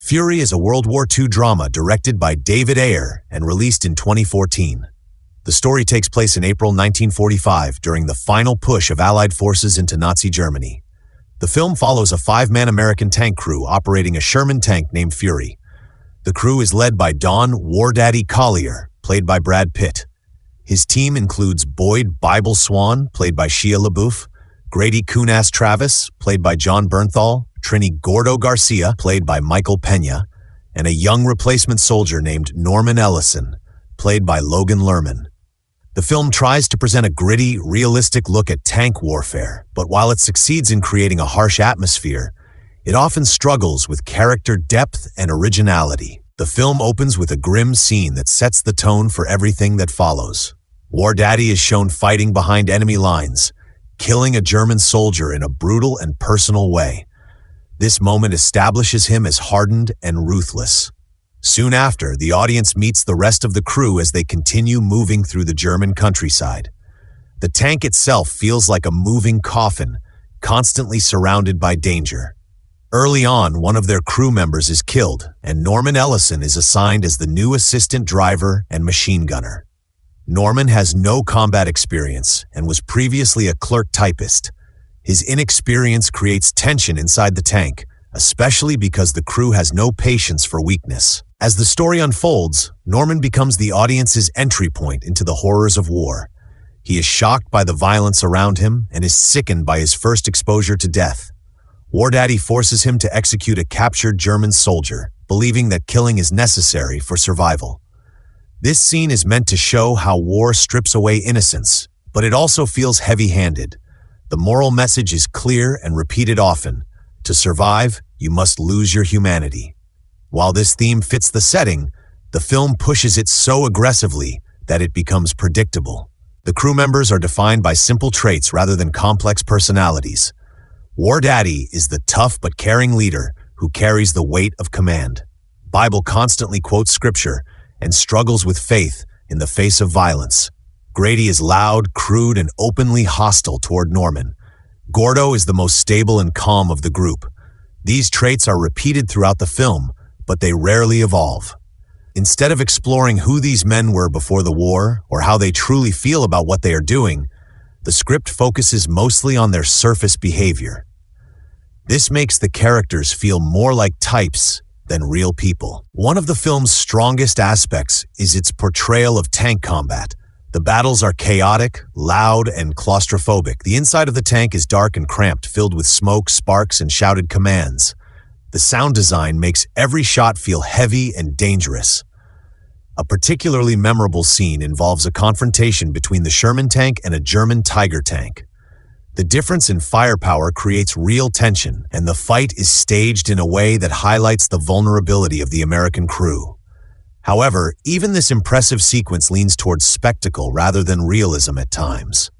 Fury is a World War II drama directed by David Ayer and released in 2014. The story takes place in April 1945 during the final push of Allied forces into Nazi Germany. The film follows a 5-man American tank crew operating a Sherman tank named Fury. The crew is led by Don "War Daddy" Collier, played by Brad Pitt. His team includes Boyd "Bible Swan," played by Shia LaBeouf, Grady "Kunas" Travis, played by John Bernthal, Trini Gordo Garcia, played by Michael Pena, and a young replacement soldier named Norman Ellison, played by Logan Lerman. The film tries to present a gritty, realistic look at tank warfare, but while it succeeds in creating a harsh atmosphere, it often struggles with character depth and originality. The film opens with a grim scene that sets the tone for everything that follows. War Daddy is shown fighting behind enemy lines, killing a German soldier in a brutal and personal way. This moment establishes him as hardened and ruthless. Soon after, the audience meets the rest of the crew as they continue moving through the German countryside. The tank itself feels like a moving coffin, constantly surrounded by danger. Early on, one of their crew members is killed, and Norman Ellison is assigned as the new assistant driver and machine gunner. Norman has no combat experience and was previously a clerk typist. His inexperience creates tension inside the tank, especially because the crew has no patience for weakness. As the story unfolds, Norman becomes the audience's entry point into the horrors of war. He is shocked by the violence around him and is sickened by his first exposure to death. War Daddy forces him to execute a captured German soldier, believing that killing is necessary for survival. This scene is meant to show how war strips away innocence, but it also feels heavy-handed. The moral message is clear and repeated often. To survive, you must lose your humanity. While this theme fits the setting, the film pushes it so aggressively that it becomes predictable. The crew members are defined by simple traits rather than complex personalities. War Daddy is the tough but caring leader who carries the weight of command. Bible constantly quotes scripture and struggles with faith in the face of violence. Grady is loud, crude, and openly hostile toward Norman. Gordo is the most stable and calm of the group. These traits are repeated throughout the film, but they rarely evolve. Instead of exploring who these men were before the war or how they truly feel about what they are doing, the script focuses mostly on their surface behavior. This makes the characters feel more like types than real people. One of the film's strongest aspects is its portrayal of tank combat. The battles are chaotic, loud, and claustrophobic. The inside of the tank is dark and cramped, filled with smoke, sparks, and shouted commands. The sound design makes every shot feel heavy and dangerous. A particularly memorable scene involves a confrontation between the Sherman tank and a German Tiger tank. The difference in firepower creates real tension, and the fight is staged in a way that highlights the vulnerability of the American crew. However, even this impressive sequence leans towards spectacle rather than realism at times.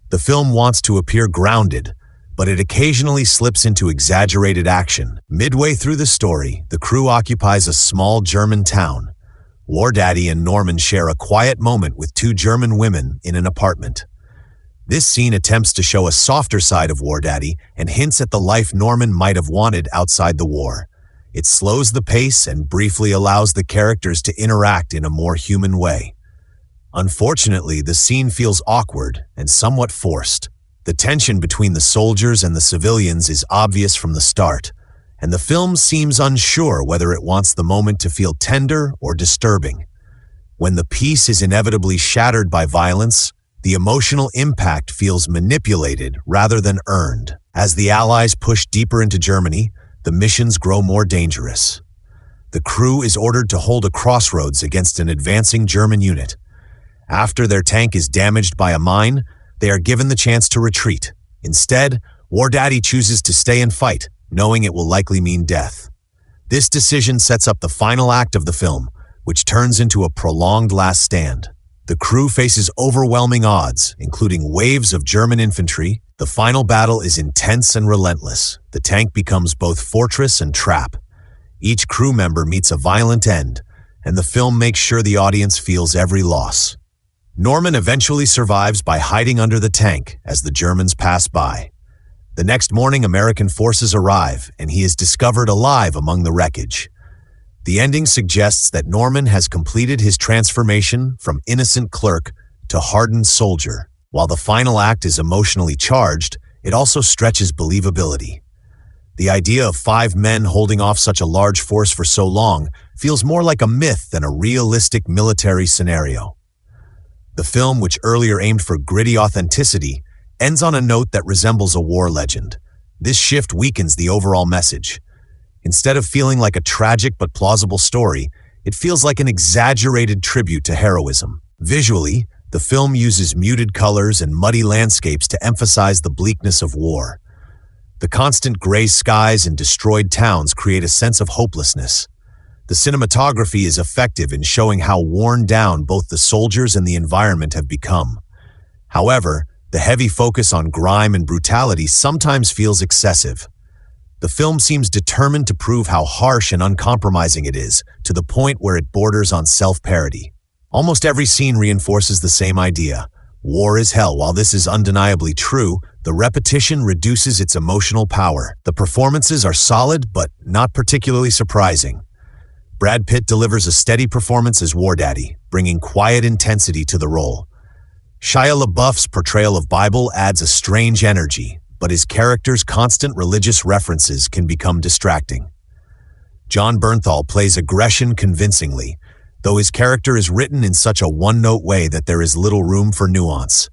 The film wants to appear grounded, but it occasionally slips into exaggerated action. Midway through the story, the crew occupies a small German town. War Daddy and Norman share a quiet moment with 2 German women in an apartment. This scene attempts to show a softer side of War Daddy and hints at the life Norman might have wanted outside the war. It slows the pace and briefly allows the characters to interact in a more human way. Unfortunately, the scene feels awkward and somewhat forced. The tension between the soldiers and the civilians is obvious from the start, and the film seems unsure whether it wants the moment to feel tender or disturbing. When the peace is inevitably shattered by violence, the emotional impact feels manipulated rather than earned. As the Allies push deeper into Germany, the missions grow more dangerous. The crew is ordered to hold a crossroads against an advancing German unit. After their tank is damaged by a mine, they are given the chance to retreat. Instead, War Daddy chooses to stay and fight, knowing it will likely mean death. This decision sets up the final act of the film, which turns into a prolonged last stand. The crew faces overwhelming odds, including waves of German infantry. The final battle is intense and relentless. The tank becomes both fortress and trap. Each crew member meets a violent end, and the film makes sure the audience feels every loss. Norman eventually survives by hiding under the tank as the Germans pass by. The next morning, American forces arrive, and he is discovered alive among the wreckage. The ending suggests that Norman has completed his transformation from innocent clerk to hardened soldier. While the final act is emotionally charged, it also stretches believability. The idea of 5 men holding off such a large force for so long feels more like a myth than a realistic military scenario. The film, which earlier aimed for gritty authenticity, ends on a note that resembles a war legend. This shift weakens the overall message. Instead of feeling like a tragic but plausible story, it feels like an exaggerated tribute to heroism. Visually, the film uses muted colors and muddy landscapes to emphasize the bleakness of war. The constant gray skies and destroyed towns create a sense of hopelessness. The cinematography is effective in showing how worn down both the soldiers and the environment have become. However, the heavy focus on grime and brutality sometimes feels excessive. The film seems determined to prove how harsh and uncompromising it is, to the point where it borders on self-parody. Almost every scene reinforces the same idea. War is hell. While this is undeniably true, the repetition reduces its emotional power. The performances are solid, but not particularly surprising. Brad Pitt delivers a steady performance as War Daddy, bringing quiet intensity to the role. Shia LaBeouf's portrayal of Bible adds a strange energy, but his character's constant religious references can become distracting. Jon Bernthal plays aggression convincingly, though his character is written in such a one-note way that there is little room for nuance.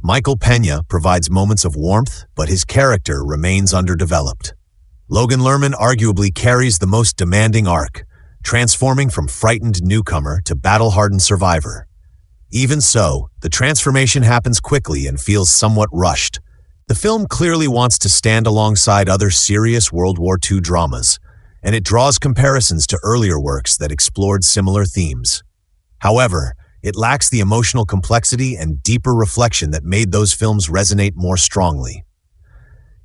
Michael Peña provides moments of warmth, but his character remains underdeveloped. Logan Lerman arguably carries the most demanding arc, transforming from frightened newcomer to battle-hardened survivor. Even so, the transformation happens quickly and feels somewhat rushed. The film clearly wants to stand alongside other serious World War II dramas, and it draws comparisons to earlier works that explored similar themes. However, it lacks the emotional complexity and deeper reflection that made those films resonate more strongly.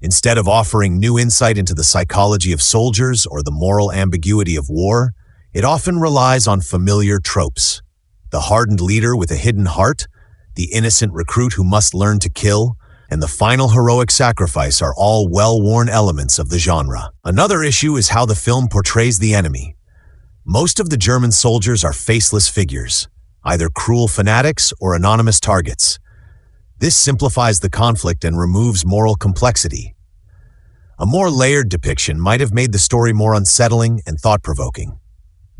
Instead of offering new insight into the psychology of soldiers or the moral ambiguity of war, it often relies on familiar tropes. The hardened leader with a hidden heart, the innocent recruit who must learn to kill, and the final heroic sacrifice are all well-worn elements of the genre. Another issue is how the film portrays the enemy. Most of the German soldiers are faceless figures, either cruel fanatics or anonymous targets. This simplifies the conflict and removes moral complexity. A more layered depiction might have made the story more unsettling and thought-provoking.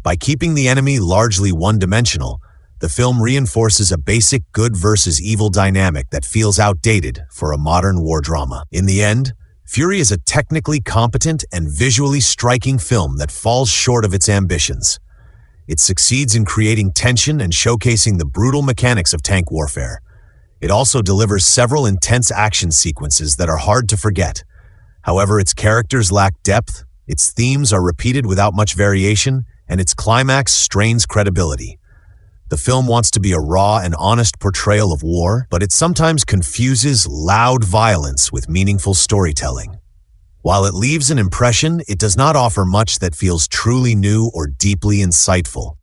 By keeping the enemy largely one-dimensional, the film reinforces a basic good versus evil dynamic that feels outdated for a modern war drama. In the end, Fury is a technically competent and visually striking film that falls short of its ambitions. It succeeds in creating tension and showcasing the brutal mechanics of tank warfare. It also delivers several intense action sequences that are hard to forget. However, its characters lack depth, its themes are repeated without much variation, and its climax strains credibility. The film wants to be a raw and honest portrayal of war, but it sometimes confuses loud violence with meaningful storytelling. While it leaves an impression, it does not offer much that feels truly new or deeply insightful.